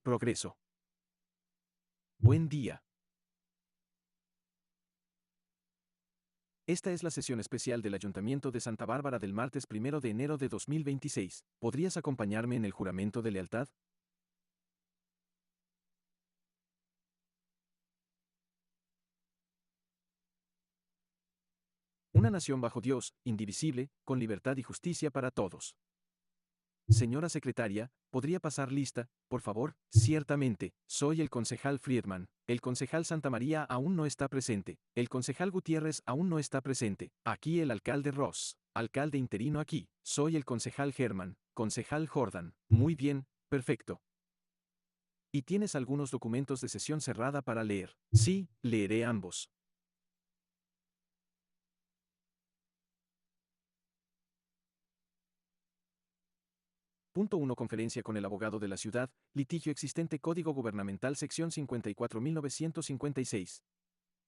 Progreso. Buen día. Esta es la sesión especial del Ayuntamiento de Santa Bárbara del martes 1 de enero de 2026. ¿Podrías acompañarme en el juramento de lealtad? Una nación bajo Dios, indivisible, con libertad y justicia para todos. Señora secretaria, ¿podría pasar lista, por favor? Ciertamente, soy el concejal Friedman. El concejal Santa María aún no está presente. El concejal Gutiérrez aún no está presente. Aquí el alcalde Ross. Alcalde interino aquí. Soy el concejal Germán. Concejal Jordan. Muy bien, perfecto. ¿Y tienes algunos documentos de sesión cerrada para leer? Sí, leeré ambos. Punto 1. Conferencia con el abogado de la ciudad, litigio existente Código Gubernamental sección 54.956.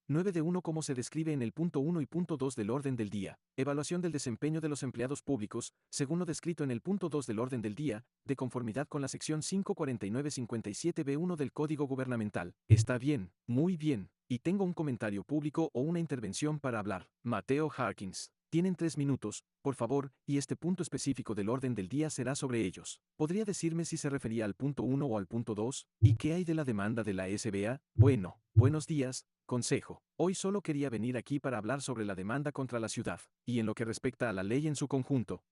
9 de 1. Como se describe en el punto 1 y punto 2 del orden del día, evaluación del desempeño de los empleados públicos, según lo descrito en el punto 2 del orden del día, de conformidad con la sección 549-57b1 del Código Gubernamental. Está bien, muy bien, y tengo un comentario público o una intervención para hablar. Mateo Harkins. Tienen 3 minutos, por favor, y este punto específico del orden del día será sobre ellos. ¿Podría decirme si se refería al punto 1 o al punto 2? ¿Y qué hay de la demanda de la SBA? Bueno, buenos días, consejo. Hoy solo quería venir aquí para hablar sobre la demanda contra la ciudad, y en lo que respecta a la ley en su conjunto.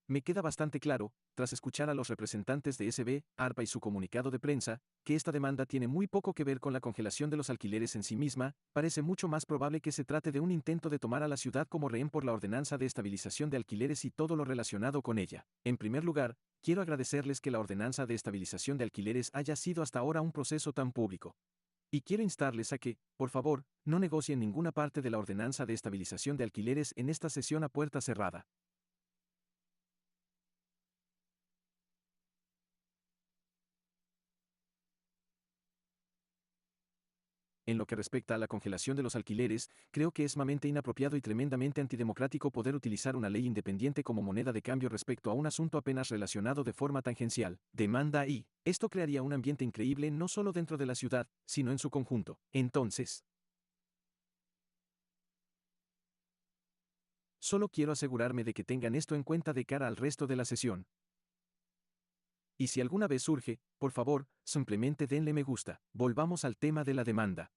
Me queda bastante claro, tras escuchar a los representantes de SB, ARPA y su comunicado de prensa, que esta demanda tiene muy poco que ver con la congelación de los alquileres en sí misma. Parece mucho más probable que se trate de un intento de tomar a la ciudad como rehén por la ordenanza de estabilización de alquileres y todo lo relacionado con ella. En primer lugar, quiero agradecerles que la ordenanza de estabilización de alquileres haya sido hasta ahora un proceso tan público. Y quiero instarles a que, por favor, no negocien ninguna parte de la ordenanza de estabilización de alquileres en esta sesión a puerta cerrada. En lo que respecta a la congelación de los alquileres, creo que es sumamente inapropiado y tremendamente antidemocrático poder utilizar una ley independiente como moneda de cambio respecto a un asunto apenas relacionado de forma tangencial. Demanda y esto crearía un ambiente increíble no solo dentro de la ciudad, sino en su conjunto. Entonces, solo quiero asegurarme de que tengan esto en cuenta de cara al resto de la sesión. Y si alguna vez surge, por favor, simplemente denle me gusta. Volvamos al tema de la demanda.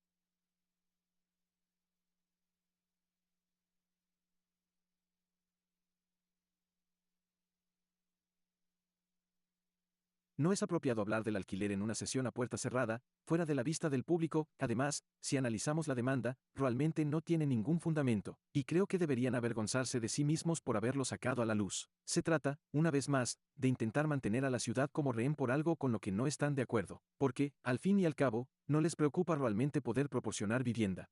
No es apropiado hablar del alquiler en una sesión a puerta cerrada, fuera de la vista del público. Además, si analizamos la demanda, realmente no tiene ningún fundamento, y creo que deberían avergonzarse de sí mismos por haberlo sacado a la luz. Se trata, una vez más, de intentar mantener a la ciudad como rehén por algo con lo que no están de acuerdo, porque, al fin y al cabo, no les preocupa realmente poder proporcionar vivienda.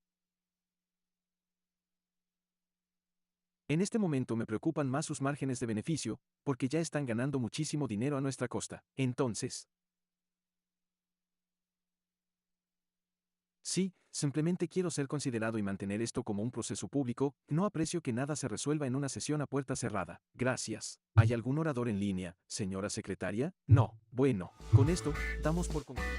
En este momento me preocupan más sus márgenes de beneficio, porque ya están ganando muchísimo dinero a nuestra costa. Entonces, sí, simplemente quiero ser considerado y mantener esto como un proceso público. No aprecio que nada se resuelva en una sesión a puerta cerrada. Gracias. ¿Hay algún orador en línea, señora secretaria? No. Bueno, con esto, damos por concluido.